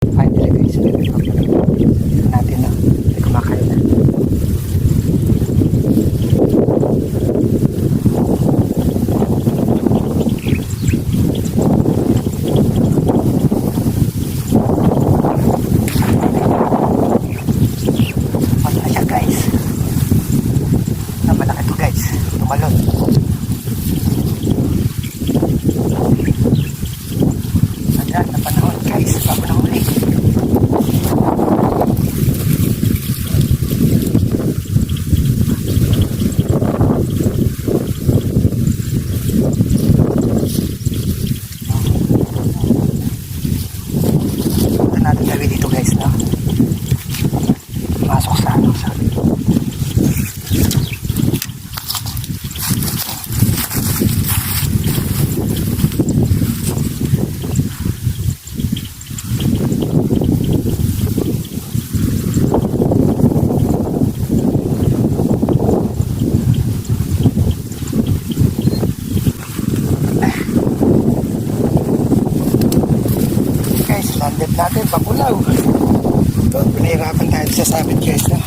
Finally guys, natin na. May kumakain na. Wala siya guys. Malaki to guys. Tumalon. Sandaan na panahon guys. Bago na huli. Natin gawin dito guys, no? Pasok sa ano, sa guys, landed natin, Papulaw. Pinahirapan tayo sa sabit guys, no?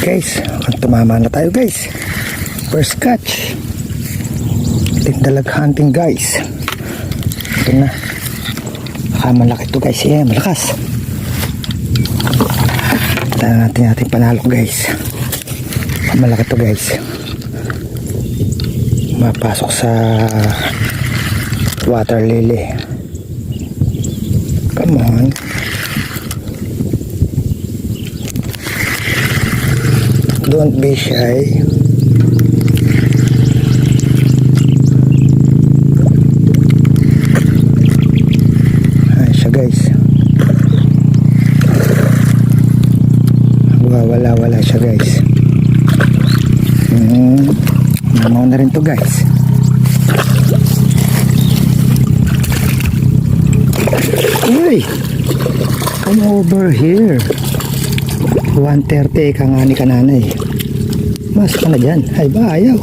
Guys, tumama na tayo guys. First catch. Tindalag hunting guys. Ito na. Malaki to guys. Yeah, malakas. Tara natin ating panalo guys. Malaki to guys. Mapasok sa water lily. Come on. Don't be shy. Ayan siya guys. Wala siya guys. Mamaw na rin to guys. Uy! Come over here. 130 ka nga ni kananay. Mas ka na dyan. Ay ba ayaw.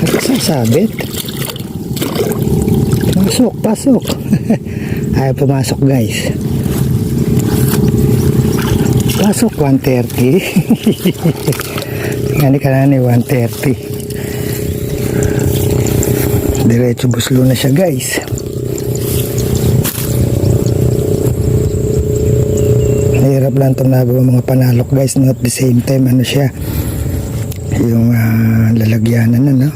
Kasasabit. Pasok. Ayaw pumasok guys. Pasok 130. Nga ni kananay 130. Diretso buslo na siya guys. Hirap lang itong nagawa mga panalok guys, no? At the same time ano siya yung lalagyanan na, no?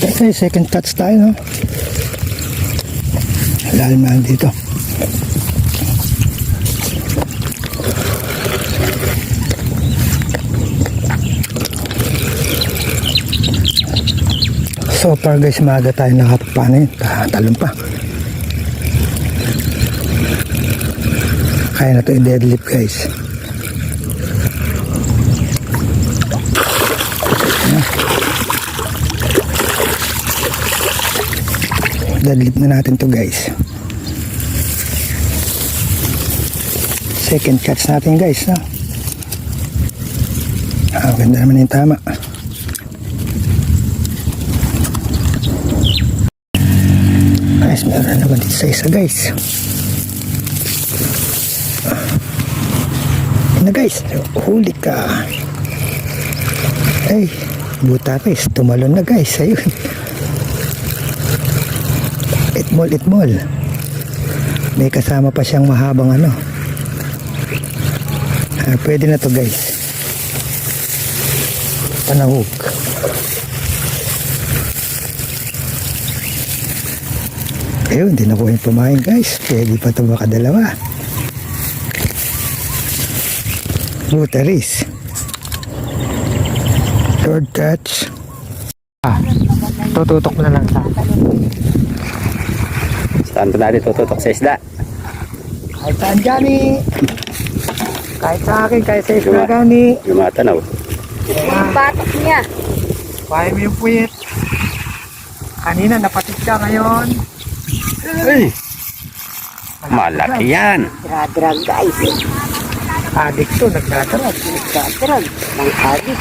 Okay, second touch tayo, no? Lalim na dito. So far guys, maaga tayo nakapapano yun. Talon pa. Kaya na ito i-deadlift guys. Deadlift na natin to guys. Second catch natin guys, no? Ganda naman yung tama. Guys, meron naman dito sa isa guys. Yun na guys, huli ka. Ay, buta guys, tumalon na guys. Ayun. Itmol. May kasama pa siyang mahabang ano. Pwede na to guys. Panahog. Ayun, hindi na ko yung pumain guys. Pwede pa ito makadalawa. Butaris. Third catch. Tututok mo na lang sa stand pa natin, tututok sa isda. Kahit saan gani. Kahit sa akin, kahit sa isla gani. Lumatanaw. Yung batok niya. Pahay mo yung puwit. Kanina napatik siya ngayon. Ay! Malaki yan. Dradrag guys. Adik to, nagdadarag. Dradrag. Ng adik.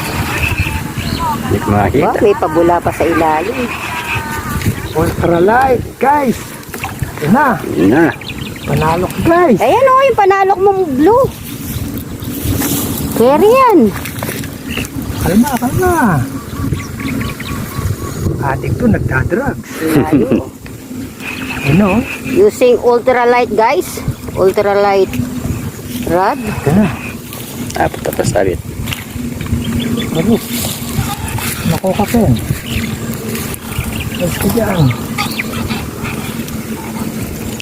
Hindi ko Ba, makakita. may pabula pa sa ilalim. Ultralight, guys. Yun na, Yun na. panalok guys. Ayan o, yung panalok mong blue. Carry yan. Kalma, kalma. Adik to, nagdadarag. Layo. Yun o. Using ultralight guys. Ultralight rod. Ito na. Punta pa sa alit. Bagus. Nako ka pen. Let's go dyan.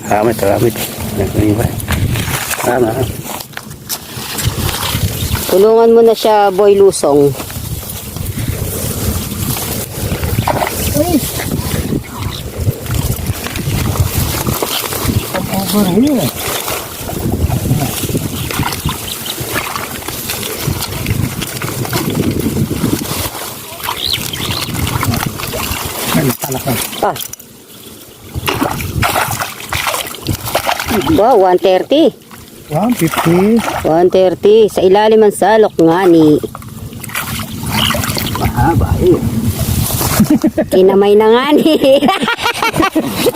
Ramit. Yan ko iba. Tama. Tulungan mo na siya, Boy Lusong. Ay! Come over here. Ay, talaka. Ah. Ba, 130. 150. 130. Sa ilalim ng salok nga ni. Mahaba eh. Kinamay na nga ni.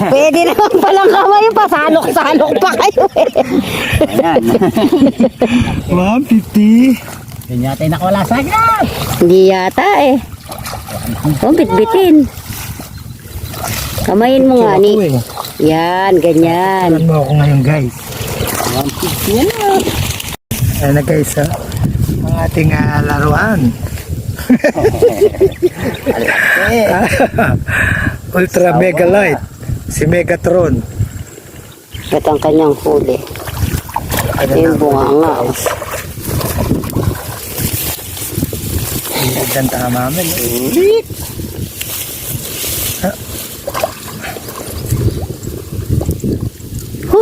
Pwede naman palang kamay yung pasalok-salok pa kayo eh. Ayan. 150. Yan yata yung nakawala sa akin. Hindi yata eh. Oh, bitbitin. Kamayin mo nga ni. Yan, ganyan. Alam mo ako ngayon guys. 150 yan na. Ayan na guys ha. Ang ating laruan. Ultra Mega Light. Si Megatron. At ang kanyang huli. Ano Yung bunga nga. Ang ganda namin.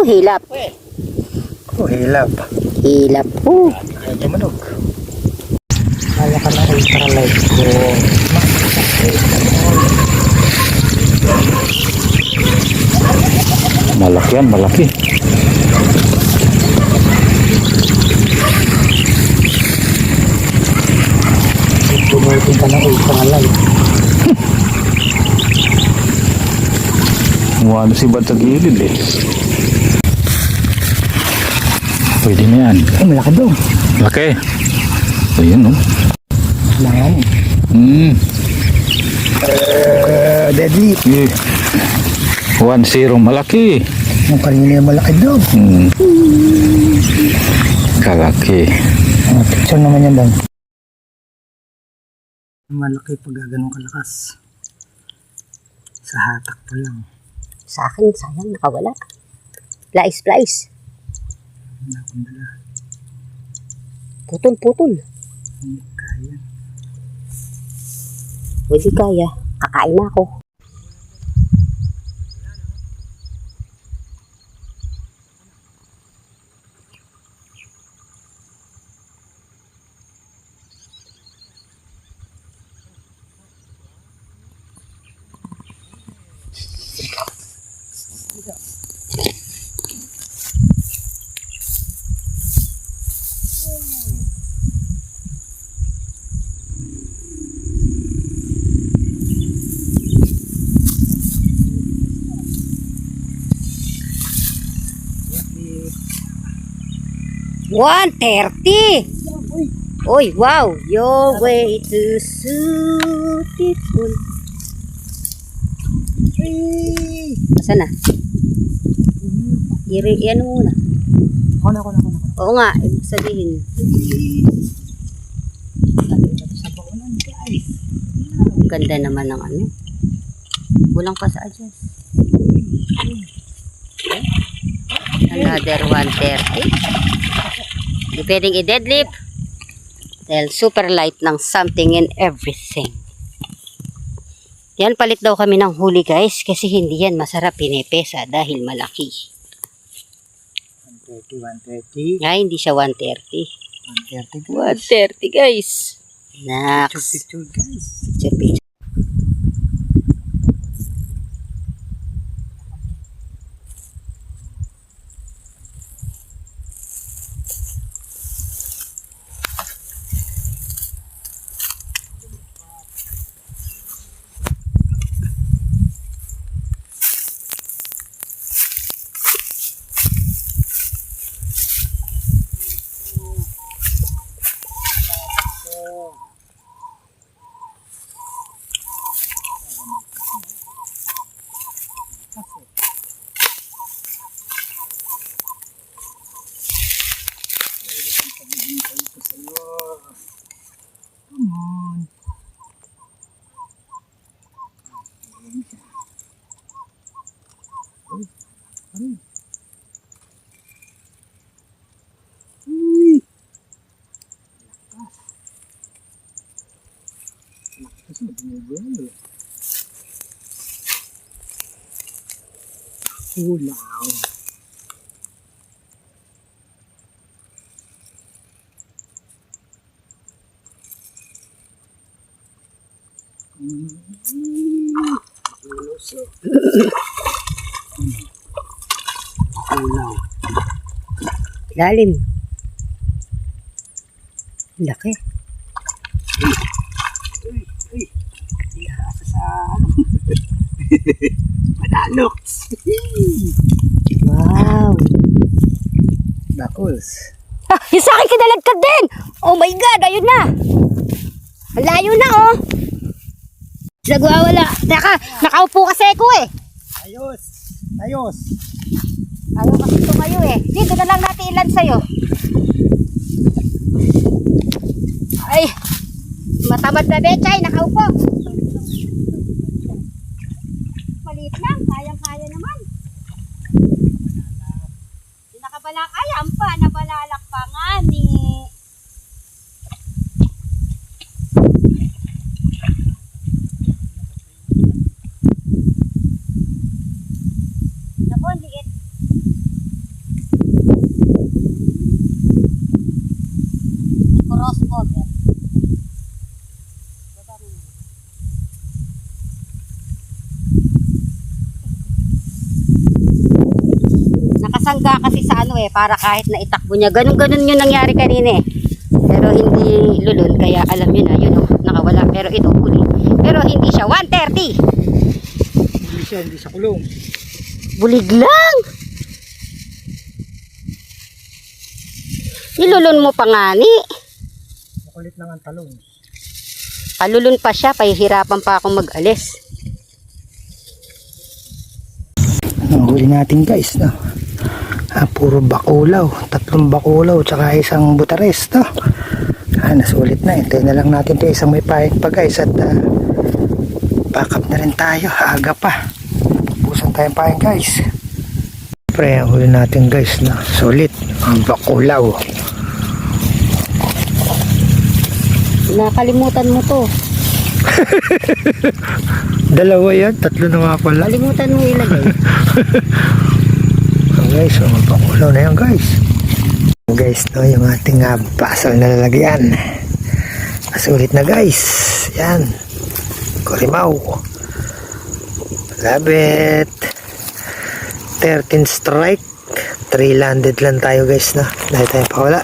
Hilap. Oh, hilap. Hilap po. Ay, tumanog. Kaya ka na ultra light ko. Malaki yan, malaki. Tumutin ka ng ultra light. Ano si Bad sa gilid eh. Pwede na yan. Ay, malaki daw. Laki. Ayun, no? Langan. Deadly. 1-0, malaki. Yung kanina yung malaki daw. Kalaki. Picture naman yan daw. Malaki pag ganun kalakas. Sa hatak pa lang. Sa akin, sayang, nakawala. Plais. Nakundala. Putol. Hindi kaya. Hindi kaya. Kakain na ako. $130. Oy, wow. Your way to beautiful. Asan na? Yan muna. Ako na. Oo nga, ibig sabihin. Sa baunan guys. Ganda naman ng ano. Kulang pa sa adjust. Another 130. Hindi pwedeng i-deadlift. Dahil super light ng something and everything. Yan, palit daw kami ng huli guys. Kasi hindi yan masarap pinipesa dahil malaki. 130. Ay, hindi siya 130. 130 guys. 130 guys. Next. Picture guys. Picture. Ulaw. Ulaw. Lalim. Laki. Sa ano? Madaloks. Wow. Bakuls. Ah, yung sa akin kinalagkad din. Oh my God, ayun na. Ang layo na, oh. Nagwawala. Teka, nakaupo kasi ako eh. Ayos. Ayos. Ayaw kasi tumayo eh. Dito na lang natin ilan sa'yo. Ay, matamad na Bechay, nakaupo. Maliit lang, kayang-kaya naman. Nakabalak, ay, ampa, nabalalak pa nga ni. Naku, ang liit. Crossover. Nakasangga kasi sa ano eh, para kahit na itakbo niya. Ganun-ganun yung nangyari kanina eh. Pero hindi lulun, kaya alam niyo na, yun oh, nakawala. Pero ito, huli. Pero hindi siya 130. Hindi siya kulong. Bulig lang. Nilulun mo pa nga ni. Makulit lang ang talong. Palulun pa siya, pahihirapan pa akong mag-alis. Huli natin guys, no? Puro bakulaw. 3 bakulaw, tsaka isang butares, no? Nasulit na. Hintayin na lang natin ito isang may pahing pa guys. At back up na rin tayo. Aga pa. Pupusan tayong pahing guys. Pre, huli natin guys, no? Sulit. Ang bakulaw. Nakalimutan mo to. Dalawa yan, 3 na nga pala. Kalimutan mo ilagay. Guys, mga bakulaw na yan guys. Guys, no, yung ating basal na lalagyan. Masulit na guys. Yan. Kurimaw. Love it. 13 strike. 3 landed lang tayo guys, no? Dahil tayo pakawala.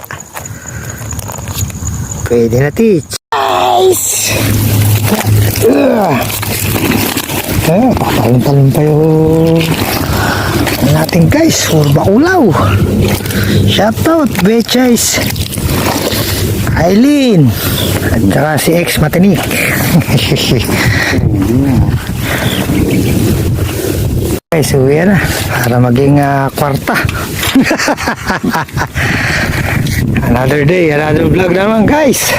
Pwede na teach. Guys! Patalon-talon pa yung natin guys. For bakulaw. Shoutout Betchays, Aileen at saka si X Matinik. Guys, uwi na para maging kwarta. Another day, another vlog naman guys.